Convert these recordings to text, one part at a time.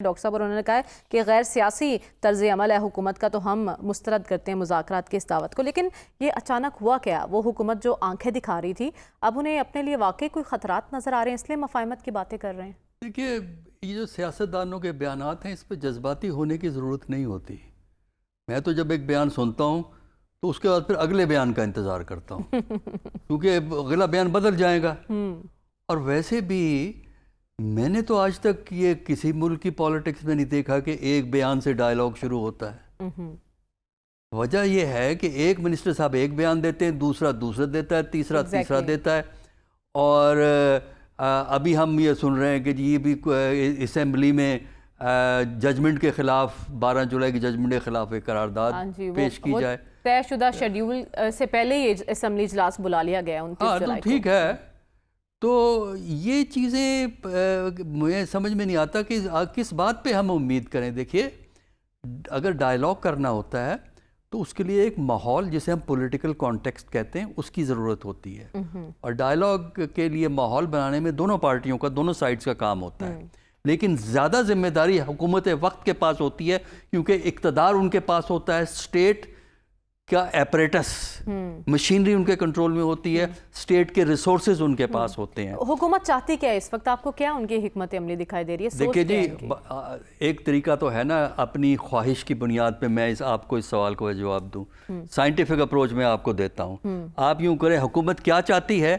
Doctor साहब, उन्होंने कहा है कि गैर सियासी तर्ज अमल है हुकूमत का, तो हम मुस्तरद करते हैं मुज़ाकरात की इस दावत को। लेकिन ये अचानक हुआ क्या? वो हुकूमत जो आंखें दिखा रही थी, अब उन्हें अपने लिए वाकई कोई ख़तरात नज़र आ रहे हैं, इसलिए मफाहमत की बातें कर रहे हैं। देखिए, ये जो सियासतदानों के बयानात हैं, इस पर जज्बाती होने की ज़रूरत नहीं होती। मैं तो जब एक बयान सुनता हूँ तो उसके बाद फिर अगले बयान का इंतज़ार करता हूँ क्योंकि अगला बयान बदल जाएगा। और वैसे भी मैंने तो आज तक ये किसी मुल्क की पॉलिटिक्स में नहीं देखा कि एक बयान से डायलॉग शुरू होता है। वजह यह है कि एक मिनिस्टर साहब एक बयान देते हैं, दूसरा देता है, तीसरा देता है। और अभी हम ये सुन रहे हैं कि ये भी असेंबली में जजमेंट के खिलाफ 12 जुलाई की जजमेंट के खिलाफ एक करारदाद पेश की जाए। तयशुदा शेड्यूल से पहले ही असेंबली इजलास बुला लिया गया 29 जुलाई को। ठीक है, तो ये चीज़ें मुझे समझ में नहीं आता कि किस बात पे हम उम्मीद करें। देखिए, अगर डायलॉग करना होता है तो उसके लिए एक माहौल, जिसे हम पॉलिटिकल कॉन्टेक्स्ट कहते हैं, उसकी ज़रूरत होती है। और डायलॉग के लिए माहौल बनाने में दोनों पार्टियों का, दोनों साइड्स का काम होता है। लेकिन ज़्यादा जिम्मेदारी हुकूमत वक्त के पास होती है, क्योंकि इक़्तिदार उनके पास होता है, स्टेट का एपरेटस, मशीनरी उनके कंट्रोल में होती है, स्टेट के रिसोर्सेज उनके पास होते हैं। हुकूमत चाहती क्या है इस वक्त? आपको क्या उनकी हिकमत अमली दिखाई दे रही है? देखिए जी, एक तरीका तो है ना, अपनी ख्वाहिश की बुनियाद पे मैं आपको इस सवाल को जवाब दूं। साइंटिफिक अप्रोच में आपको देता हूं। आप यूं करें, हुकूमत क्या चाहती है?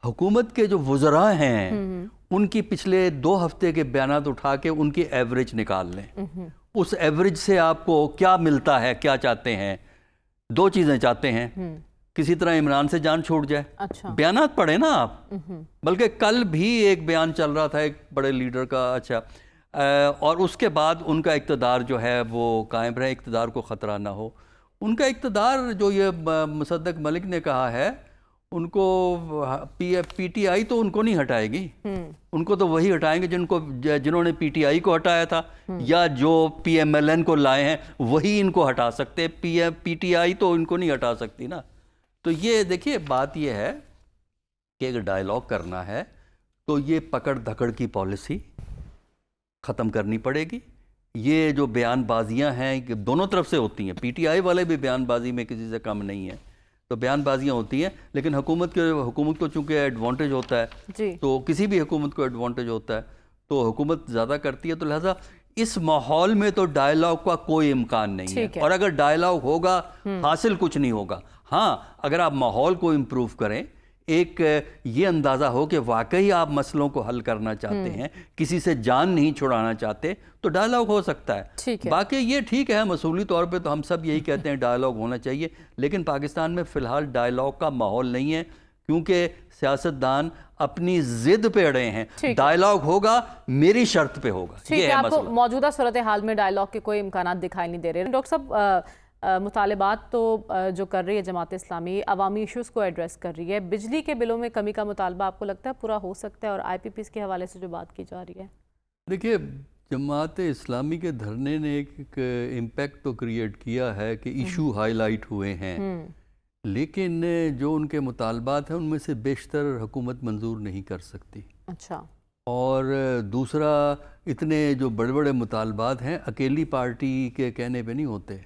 हुकूमत के जो वज़रा हैं उनकी पिछले 2 हफ्ते के बयानात उठा के उनकी एवरेज निकाल लें। उस एवरेज से आपको क्या मिलता है, क्या चाहते हैं? 2 चीज़ें चाहते हैं। किसी तरह इमरान से जान छूट जाए। अच्छा। बयानात पढ़े ना आप। बल्कि कल भी एक बयान चल रहा था एक बड़े लीडर का। अच्छा, और उसके बाद उनका इक़्तिदार जो है वो कायम रहे, इक़्तिदार को ख़तरा ना हो। उनका इक़्तिदार जो ये मुसद्दक मलिक ने कहा है, उनको पीटीआई तो उनको नहीं हटाएगी। उनको तो वही हटाएंगे जिन्होंने पीटीआई को हटाया था, या जो पीएमएलएन को लाए हैं वही इनको हटा सकते हैं। पीटीआई तो इनको नहीं हटा सकती ना। तो ये देखिए, बात ये है कि अगर डायलॉग करना है तो ये पकड़ धकड़ की पॉलिसी ख़त्म करनी पड़ेगी। ये जो बयानबाजियां हैं दोनों तरफ से होती हैं, पीटीआई वाले भी बयानबाजी में किसी से कम नहीं है, तो बयानबाजियां होती हैं। लेकिन हुकूमत को चूँकि एडवांटेज होता है जी। तो किसी भी हुकूमत को एडवांटेज होता है, तो हुकूमत ज़्यादा करती है। तो लिहाजा इस माहौल में तो डायलॉग का कोई इम्कान नहीं है। और अगर डायलॉग होगा, हासिल कुछ नहीं होगा। हाँ, अगर आप माहौल को इम्प्रूव करें, एक ये अंदाज़ा हो कि वाकई आप मसलों को हल करना चाहते हैं, किसी से जान नहीं छुड़ाना चाहते, तो डायलॉग हो सकता है। बाकी ये ठीक है, मसूली तौर पे तो हम सब यही कहते हैं डायलॉग होना चाहिए। लेकिन पाकिस्तान में फ़िलहाल डायलॉग का माहौल नहीं है, क्योंकि सियासतदान अपनी जिद पे अड़े हैं। डायलॉग होगा, मेरी शर्त पे होगा। ठीक है, आपको मौजूदा सूरत हाल में डायलॉग के कोई इम्कानात दिखाई नहीं दे रहे। डॉक्टर साहब, मुतालबात तो जो कर रही है जमात इस्लामी, अवामी इशूज़ को एड्रेस कर रही है। बिजली के बिलों में कमी का मुतालबा आपको लगता है पूरा हो सकता है? और IPPs के हवाले से जो बात की जा रही है, देखिए, जमात इस्लामी के धरने ने एक इम्पैक्ट तो क्रिएट किया है कि इशू हाईलाइट हुए हैं, लेकिन जो उनके मुतालबात हैं उनमें से बेशतर हुकूमत मंजूर नहीं कर सकती। अच्छा। और दूसरा, इतने जो बड़े बड़े मुतालबात हैं अकेली पार्टी के कहने पे नहीं होते।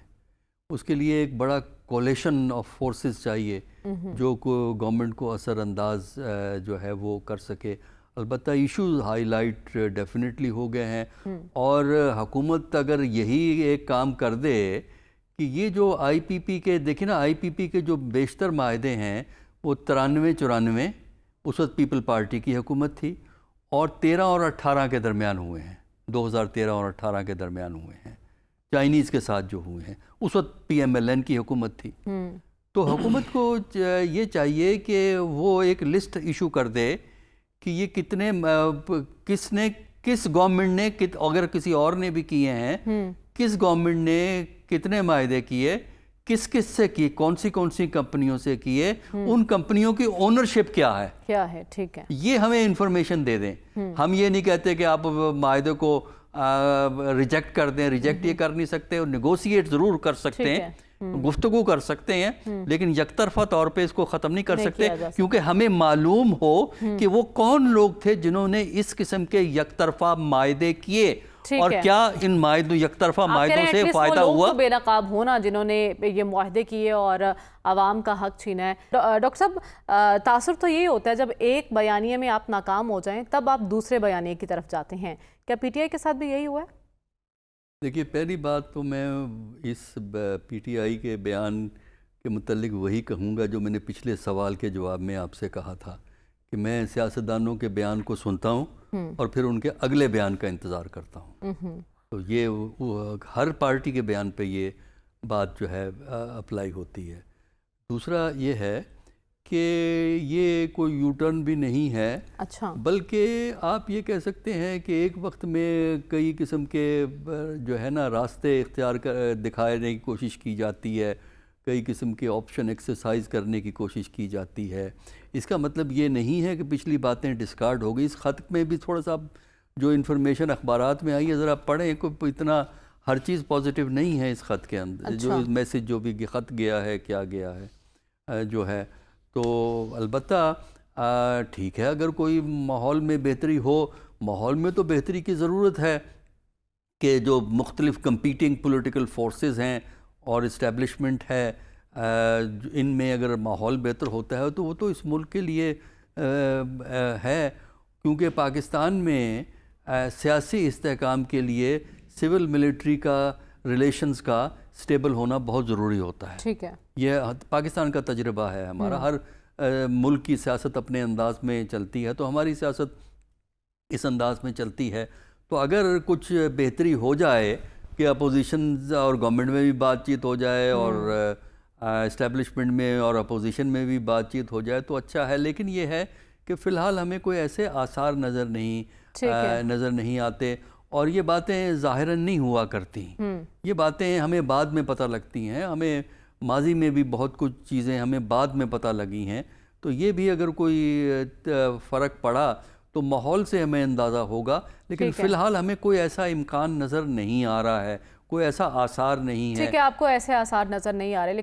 उसके लिए एक बड़ा कोलेशन ऑफ फोर्सेस चाहिए जो गवर्नमेंट को असरअंदाज जो है वो कर सके। अलबत्ता इशूज़ हाईलाइट डेफिनेटली हो गए हैं। और हुकूमत अगर यही एक काम कर दे कि ये जो IPP के, देखिए ना, IPP के जो बेशतर माहदे हैं वो 93-94 उस वक्त पीपल पार्टी की हुकूमत थी, और 13 और 18 के दरमियान हुए हैं। 2013 और 18 के दरमियान हुए हैं। चाइनीज़ के साथ जो हुए हैं, उस वक्त PMLN की हुकूमत थी। तो हुकूमत को ये चाहिए कि वो एक लिस्ट इशू कर दे कि ये कितने, किस गवर्नमेंट ने, अगर किसी और ने भी किए हैं, किस गवर्नमेंट ने कितने मायदे किए, किस से किए, कौन सी कंपनियों से किए, उन कंपनियों की ओनरशिप क्या है। ठीक है, ये हमें इंफॉर्मेशन दे दें। हम ये नहीं कहते कि आप मायदे को रिजेक्ट कर दें। रिजेक्ट ये कर नहीं सकते, और नेगोशिएट ज़रूर कर सकते हैं, गुफ्तगू कर सकते हैं, लेकिन यकतरफा तौर पे इसको ख़त्म नहीं कर सकते, क्योंकि हमें मालूम हो कि वो कौन लोग थे जिन्होंने इस किस्म के यकतरफा मायदे किए ठीक और है। क्या इन मायदों यकतरफा आप कह रहे मायदों हैं से एटलीस्ट वो फ़ायदा लोग हुआ? तो बेनकाब होना जिन्होंने ये मुआहदे किए और आवाम का हक छीना है। डॉक्टर साहब, तासुर तो यही होता है जब एक बयानिए में आप नाकाम हो जाएं तब आप दूसरे बयानिए की तरफ जाते हैं। क्या पीटीआई के साथ भी यही हुआ है? देखिए, पहली बात तो मैं इस पीटीआई के बयान के मुतल्लिक वही कहूँगा जो मैंने पिछले सवाल के जवाब में आपसे कहा था कि मैं सियासतदानों के बयान को सुनता हूँ और फिर उनके अगले बयान का इंतज़ार करता हूँ। तो ये हर पार्टी के बयान पे ये बात जो है अप्लाई होती है। दूसरा ये है कि ये कोई यू टर्न भी नहीं है, अच्छा। बल्कि आप ये कह सकते हैं कि एक वक्त में कई किस्म के जो है ना रास्ते इख्तियार कर दिखाने की कोशिश की जाती है, कई किस्म के ऑप्शन एक्सरसाइज करने की कोशिश की जाती है। इसका मतलब ये नहीं है कि पिछली बातें डिस्कार्ड हो गई। इस ख़त में भी थोड़ा सा जो इन्फॉर्मेशन अखबारात में आई है ज़रा पढ़ें, कोई इतना हर चीज़ पॉजिटिव नहीं है इस ख़त के अंदर। अच्छा। जो मैसेज जो भी ख़त गया है, क्या गया है जो है, तो अलबत्ता ठीक है, अगर कोई माहौल में बेहतरी हो, माहौल में तो बेहतरी की ज़रूरत है कि जो मुख्तलिफ़ कंपीटिंग पॉलिटिकल फोर्सेस हैं और इस्टेब्लिशमेंट है, इनमें अगर माहौल बेहतर होता है तो वो तो इस मुल्क के लिए है, क्योंकि पाकिस्तान में सियासी इस्तेहकाम के लिए सिविल मिलिट्री का रिलेशंस का स्टेबल होना बहुत ज़रूरी होता है। ठीक है। ये पाकिस्तान का तजुर्बा है हमारा। हर मुल्क की सियासत अपने अंदाज में चलती है, तो हमारी सियासत इस अंदाज में चलती है। तो अगर कुछ बेहतरी हो जाए कि अपोजिशन और गवर्नमेंट में भी बातचीत हो जाए और इस्टेब्लिशमेंट में और अपोजिशन में भी बातचीत हो जाए तो अच्छा है। लेकिन ये है कि फ़िलहाल हमें कोई ऐसे आसार नज़र नहीं आते और ये बातें ज़ाहिरन नहीं हुआ करती। ये बातें हमें बाद में पता लगती हैं, हमें माजी में भी बहुत कुछ चीज़ें हमें बाद में पता लगी हैं। तो ये भी अगर कोई फ़र्क पड़ा तो माहौल से हमें अंदाज़ा होगा, लेकिन फ़िलहाल हमें कोई ऐसा इम्कान नज़र नहीं आ रहा है, कोई ऐसा आसार नहीं है। ठीक है, आपको ऐसे आसार नज़र नहीं आ रहे।